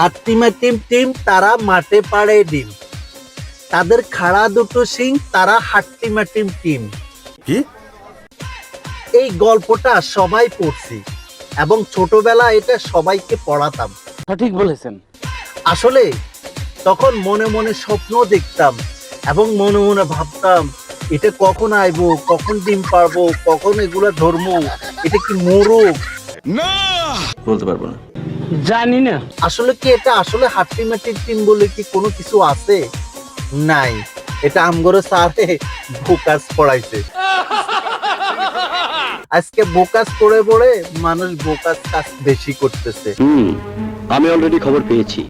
হাট্টিমা team team তারা মাঠে পাড়ে ডিম, তাদের খাড়া দুটো শিং তারা হাট্টিমা টিম টিম। কি? এই গল্পটা সবাই পড়ছি এবং ছোটবেলা এটা সবাইকে পড়াতাম। সঠিক বলেছেন। আসলে তখন মনে মনে স্বপ্ন দেখতাম এবং মনে মনে ভাবতাম এটা কখন আইবো, কখন ডিম পারবো, কখন এগুলা ধরবো, এটা কি মোরগ? না, বলতে পারবো না। জানি না। আসলে কি এটা আসলে হাট্টিমাটির টিম বলে কি কোনো কিছু আছে? নাই, এটা আমগরে স্যারে বোকাস পড়াইছে। আজকে বোকাস পড়ে পড়ে মানুষ বোকাস কাজ বেশি করতেছে। আমি অলরেডি খবর পেয়েছি।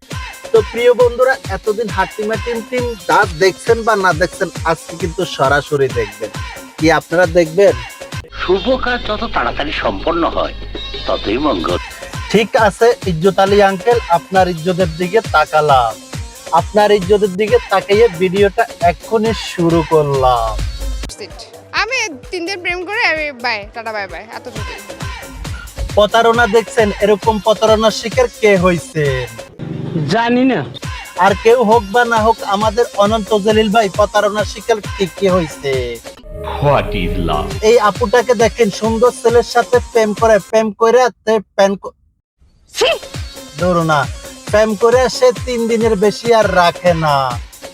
তো প্রিয় বন্ধুরা, এতদিন হাট্টিমা টিম টিম যা দেখছেন বা না দেখছেন, আজকে কিন্তু সরাসরি দেখবেন। কি আপনারা দেখবেন? শুভ কাজ যত তাড়াতাড়ি সম্পন্ন হয় ততই মঙ্গল। ঠিক আছে ইজ্জত আলী আঙ্কেল, আপনার ইজ্জতের দিকে তাকালাম। আপনার ইজ্জতের দিকে তাকিয়ে ভিডিওটা এক্ষুনি শুরু করলাম। আমি 3 দিন প্রেম করে আমি বাই টাটা বাই বাই এতটুকুই। প্রতারণা দেখছেন, এরকম প্রতারণার শিকার কে হইছে? জানি না। আর কেউ হোক বা না হোক, আমাদের অনন্ত জলিল ভাই প্রতারণার শিকার কে হইছে? What is love? এই আপুটাকে দেখেন, সুন্দর ছেলের সাথে প্রেম করে ধরো না, প্রেম করে সে 3 দিনের বেশি আর রাখে না।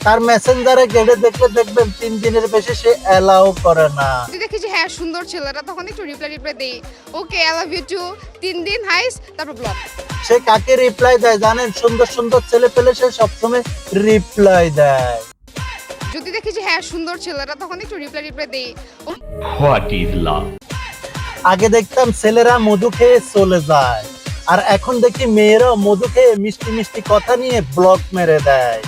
তার মেসেঞ্জারে গেড়ে দেখলে দেখবেন 3 দিনের বেশি সে অ্যালাউ করে না। যদি দেখি যে হ্যাঁ সুন্দর ছেলেটা, তখন একটু রিপ্লাই দেই, okay I love you too, 3 দিন হাইস, তারপর ব্লক। সে কাকে রিপ্লাই দেয় জানেন? সুন্দর সুন্দর ছেলে পেলে সে সবসময় রিপ্লাই দেয়। যদি দেখি যে হ্যাঁ সুন্দর ছেলেটা, তখন একটু রিপ্লাই দেই। What is love? আগে দেখতাম ছেলেরা মধু খেয়ে চলে যায়, আর এখন দেখি মেয়েরা মধু খেয়ে মিষ্টি মিষ্টি কথা নিয়ে ব্লক মেরে দেয়।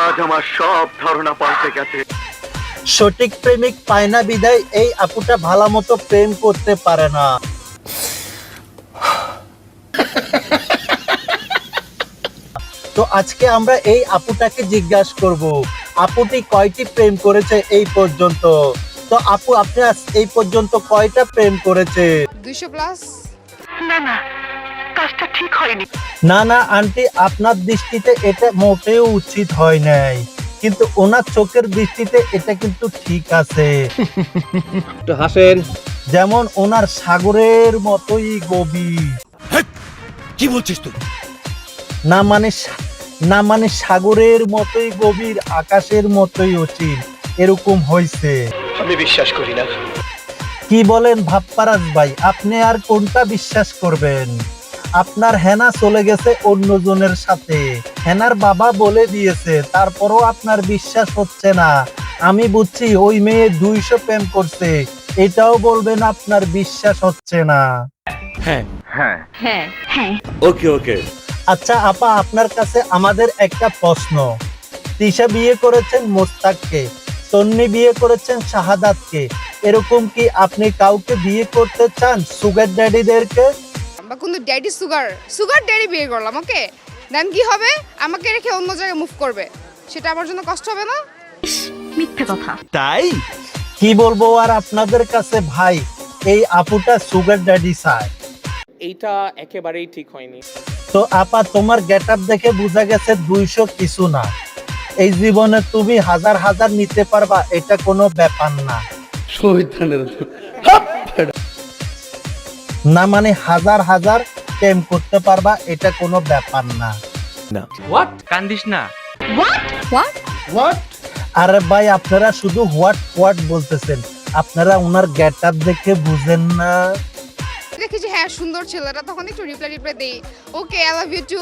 আজ আমার সব ধারণা পাল্টে গেছে। সঠিক প্রেমিক পায় না বিদায় এই আপুটা ভালো মতো প্রেম করতে পারে না। তো আজকে আমরা এই আপুটাকে জিজ্ঞাসা করব, আপুটি কয়টি প্রেম করেছে এই পর্যন্ত। তো আপু, আপনি এই পর্যন্ত কয়টা প্রেম করেছে? 200 প্লাস। না না আন্টি, আপনার দৃষ্টিতে এটা মোটেও উচিত হয় নাই, কিন্তু ওনার চোখের দৃষ্টিতে এটা কিন্তু ঠিক আছে। একটু হাসেন। যেমন ওনার সাগরের মতোই গভীর। কি বলছিস তুই? না মানে সাগরের মতোই গভীর, আকাশের মতোই অচির, এরকম হইছে। আমি বিশ্বাস করি না। কি বলেন ভাপ্পারাজ ভাই, আপনি আর কোনটা বিশ্বাস করবেন? আপনার হেনা চলে গেছে অন্যজনের সাথে, হেনার বাবা বলে দিয়েছে, তারপরও আপনার বিশ্বাস হচ্ছে না। আমি বুঝছি ওই মেয়ে 200 প্রেম করছে, এটাও বলবেন আপনার বিশ্বাস হচ্ছে না। হ্যাঁ হ্যাঁ ওকে ওকে। আচ্ছা আপা, আপনার কাছে আমাদের একটা প্রশ্ন। তিশা বিয়ে করেছেন মোস্তাককে, তন্নি বিয়ে করেছেন শাহাদাতকে, এরকম কি আপনি কাউকে বিয়ে করতে চান সুগার ড্যাডিদেরকে? বা কিন্তু ড্যাডি সুগার ড্যাডি বিয়ে করলাম, ওকে দেন কি হবে? আমাকে রেখে অন্য জায়গায় মুভ করবে, সেটা আমার জন্য কষ্ট হবে না? মিথ্যে কথা। তাই কি বলবো আর আপনাদের কাছে ভাই, এই আপুটা সুগার ড্যাডি চায়। এইটা একেবারেই ঠিক হয়নি। তো আপা, তোমার গেটআপ দেখে বোঝা গেছে 200 কিছু না। এই জীবনে তুমি হাজার হাজার নিতে পারবা, এটা কোনো ব্যাপার না। না মানে হাজার হাজার প্রেম করতে পারবা, এটা কোনো ব্যাপার না। হোয়াট? কান্দিস না। আরে ভাই, আপনারা শুধু হোয়াট বলতেছেন, আপনারা ওনার গেটআপ দেখে বুঝেন না। দেখি যে হ্যাঁ সুন্দর ছেলেটা, তখন একটু রিপ্লাই দেই, okay I love you two.